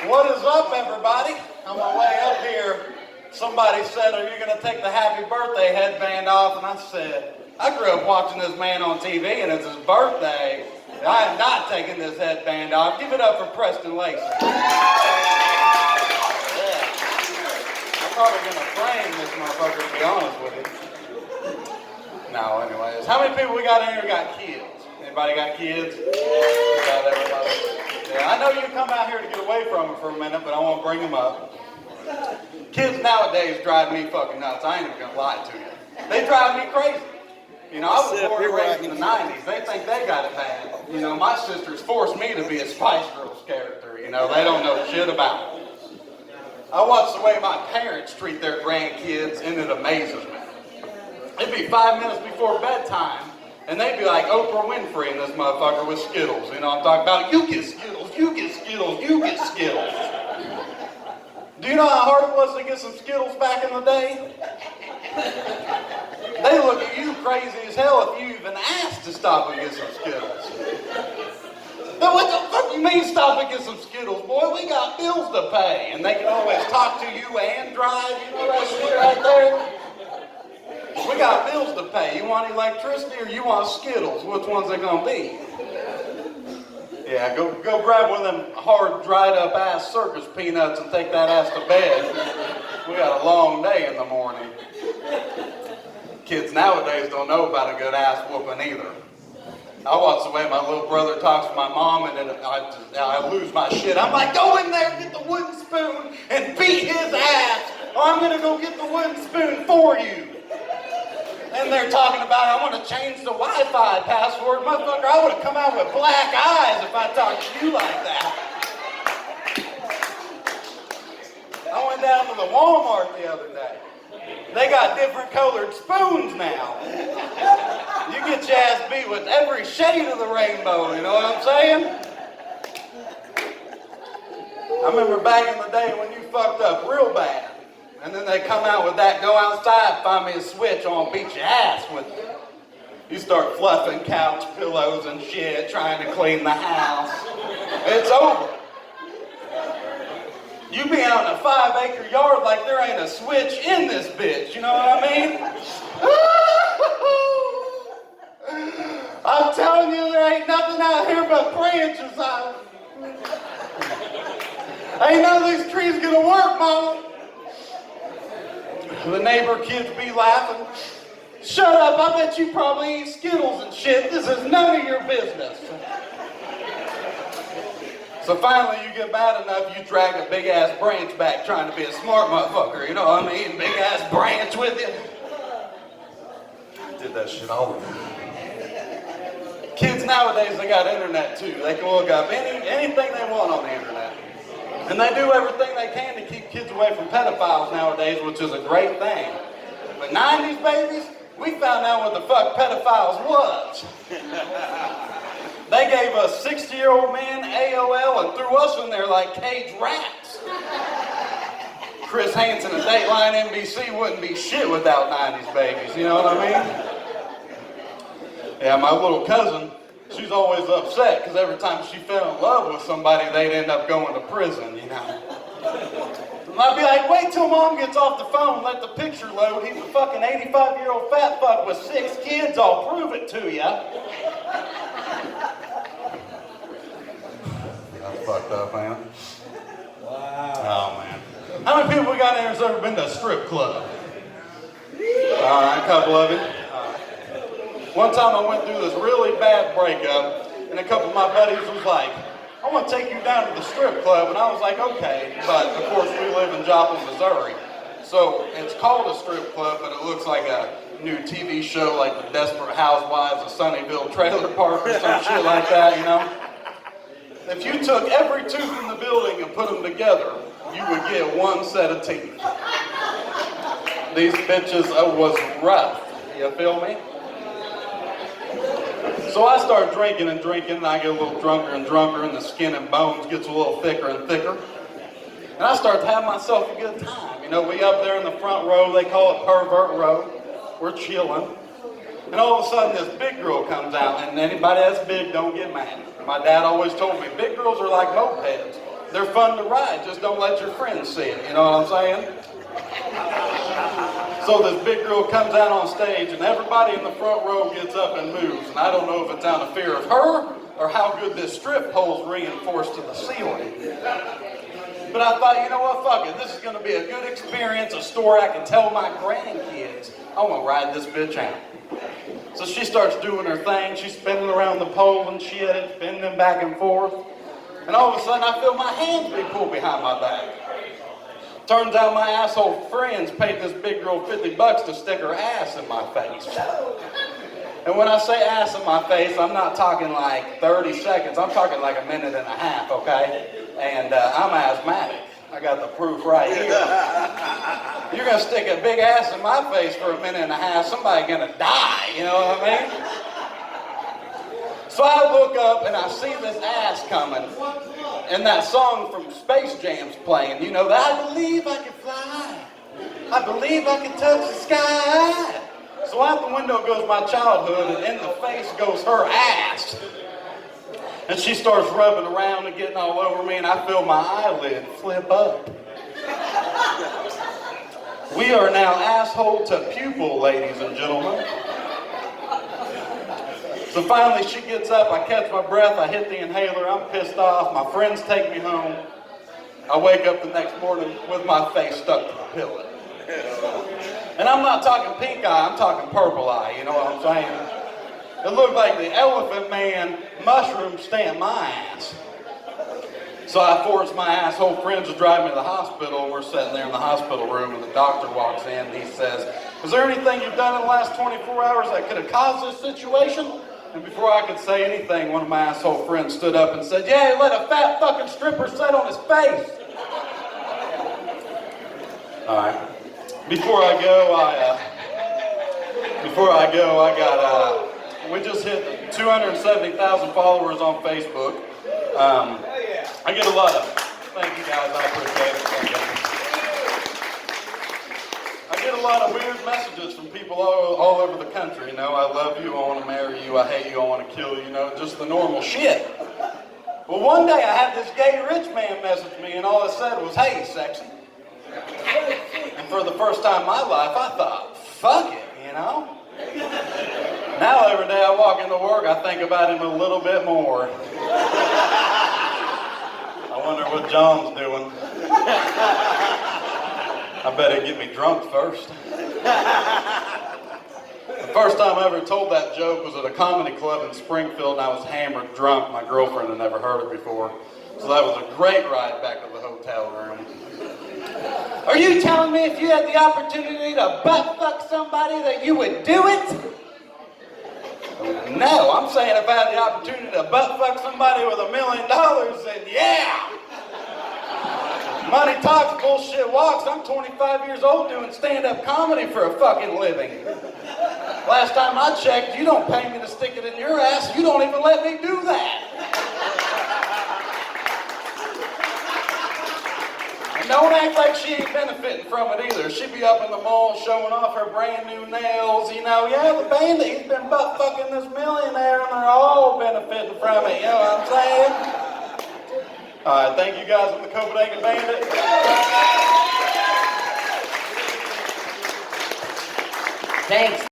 What is up, everybody? On my way up here, somebody said, are you going to take the happy birthday headband off? And I said, I grew up watching this man on TV, and it's his birthday. I am not taking this headband off. Give it up for Preston Lacey. Yeah. I'm probably going to frame this motherfucker, to be honest with you. No, anyways. How many people we got in here got kids? Anybody got kids? Got everybody? Yeah, I know you come out here to get away from them for a minute, but I won't bring them up. Kids nowadays drive me fucking nuts. I ain't even gonna lie to you. They drive me crazy. You know, I was born and raised in the 90s. They think they got it bad. You know, my sisters forced me to be a Spice Girls character. You know, they don't know shit about it. I watch the way my parents treat their grandkids, and it amazes me. It'd be 5 minutes before bedtime, and they'd be like Oprah Winfrey and this motherfucker with Skittles. You know, I'm talking about, you get Skittles, you get Skittles, you get Skittles. Do you know how hard it was to get some Skittles back in the day? They look at you crazy as hell if you even asked to stop and get some Skittles. But what the fuck you mean stop and get some Skittles, boy? We got bills to pay. And they can always talk to you and drive. You know that shit right there? We got bills to pay. You want electricity or you want Skittles? Which one's it gonna be? Yeah, go grab one of them hard, dried up ass circus peanuts and take that ass to bed. We got a long day in the morning. Kids nowadays don't know about a good ass whooping either. I watch the way my little brother talks to my mom, and then I lose my shit. I'm like, go in there, get the wooden spoon, and beat his ass, or I'm gonna go get the wooden spoon for you. And they're talking about, I want to change the Wi-Fi password. Motherfucker, I would have come out with black eyes if I talked to you like that. I went down to the Walmart the other day. They got different colored spoons now. You get your ass beat with every shade of the rainbow, you know what I'm saying? I remember back in the day when you fucked up real bad. And then they come out with that, go outside, find me a switch, I'll beat your ass with it. You start fluffing couch pillows and shit, trying to clean the house. It's over. You be out in a 5-acre yard like there ain't a switch in this bitch, you know what I mean? I'm telling you, there ain't nothing out here but branches out. Ain't none of these trees gonna work, mama. The neighbor kids be laughing. Shut up, I bet you probably eat Skittles and shit. This is none of your business. So finally you get mad enough, you drag a big ass branch back trying to be a smart motherfucker, you know what I mean? Big ass branch with you. I did that shit all the time. Kids nowadays, they got internet too. They can look up anything they want on the internet. And they do everything they can to keep kids away from pedophiles nowadays, which is a great thing. But 90s babies, we found out what the fuck pedophiles was. They gave us 60-year-old men AOL and threw us in there like caged rats. Chris Hansen of Dateline NBC wouldn't be shit without 90s babies, you know what I mean? Yeah, my little cousin, she's always upset because every time she fell in love with somebody, they'd end up going to prison, you know. And I'd be like, wait till mom gets off the phone, let the picture load. He's a fucking 85-year-old fat fuck with 6 kids. I'll prove it to you. That's fucked up, man. Wow. Oh, man. How many people we got in here that's ever been to a strip club? All right, a couple of you. One time I went through this really bad breakup, and a couple of my buddies was like, I want to take you down to the strip club, and I was like, okay, but of course we live in Joplin, Missouri, so it's called a strip club, but it looks like a new TV show like The Desperate Housewives of Sunnyvale Trailer Park or some shit like that, you know? If you took every tooth in the building and put them together, you would get one set of teeth. These bitches was rough, you feel me? So I start drinking and drinking, and I get a little drunker and drunker, and the skin and bones gets a little thicker and thicker. And I start to have myself a good time. You know, we up there in the front row, they call it pervert row. We're chilling. And all of a sudden, this big girl comes out, and anybody that's big, don't get mad. My dad always told me, big girls are like mopeds. They're fun to ride, just don't let your friends see it, you know what I'm saying? So this big girl comes out on stage and everybody in the front row gets up and moves. And I don't know if it's out of fear of her or how good this strip pole's reinforced to the ceiling. But I thought, you know what, fuck it. This is going to be a good experience, a story I can tell my grandkids. I want to ride this bitch out. So she starts doing her thing. She's spinning around the pole and shit, spinning back and forth. And all of a sudden I feel my hands be pulled behind my back. Turns out my asshole friends paid this big girl $50 to stick her ass in my face. And when I say ass in my face, I'm not talking like 30 seconds. I'm talking like a minute and a half, okay? And I'm asthmatic. I got the proof right here. You're gonna stick a big ass in my face for a minute and a half, somebody's gonna die, you know what I mean? So I look up and I see this ass coming, and that song from Space Jam's playing, you know, that I believe I can fly, I believe I can touch the sky. So out the window goes my childhood, and in the face goes her ass. And she starts rubbing around and getting all over me, and I feel my eyelid flip up. We are now asshole to pupil, ladies and gentlemen. So finally she gets up, I catch my breath, I hit the inhaler, I'm pissed off, my friends take me home. I wake up the next morning with my face stuck to the pillow. And I'm not talking pink eye, I'm talking purple eye, you know what I'm saying? It looked like the Elephant Man mushroom stamped my ass. So I forced my asshole friends to drive me to the hospital. We're sitting there in the hospital room and the doctor walks in and he says, "Is there anything you've done in the last 24 hours that could have caused this situation?" And before I could say anything, one of my asshole friends stood up and said, "Yeah, he let a fat fucking stripper sit on his face." All right. Before I got, we just hit 270,000 followers on Facebook. I get a lot of, thank you guys, I appreciate it. Thank you. I get a lot of weird messages from people all over the country, you know, I love you, I want to marry you, I hate you, I want to kill you, you know, just the normal shit. Well, one day I had this gay rich man message me and all it said was, "Hey, sexy." And for the first time in my life, I thought, fuck it, you know? Now every day I walk into work, I think about him a little bit more. I wonder what John's doing. I bet he'd get me drunk first. The first time I ever told that joke was at a comedy club in Springfield, and I was hammered drunk. My girlfriend had never heard it before. So that was a great ride back to the hotel room. Are you telling me if you had the opportunity to butt fuck somebody that you would do it? No, I'm saying if I had the opportunity to butt fuck somebody with $1 million, then yeah. Money talks, bullshit walks. I'm 25 years old doing stand-up comedy for a fucking living. Last time I checked, you don't pay me to stick it in your ass. You don't even let me do that. And don't act like she ain't benefiting from it either. She be up in the mall showing off her brand new nails. You know, yeah, the bandit, he's been butt fucking this millionaire and they're all benefiting from it. You know what I'm saying? All right, thank you guys. I'm the Copenhagen Bandit. Thanks.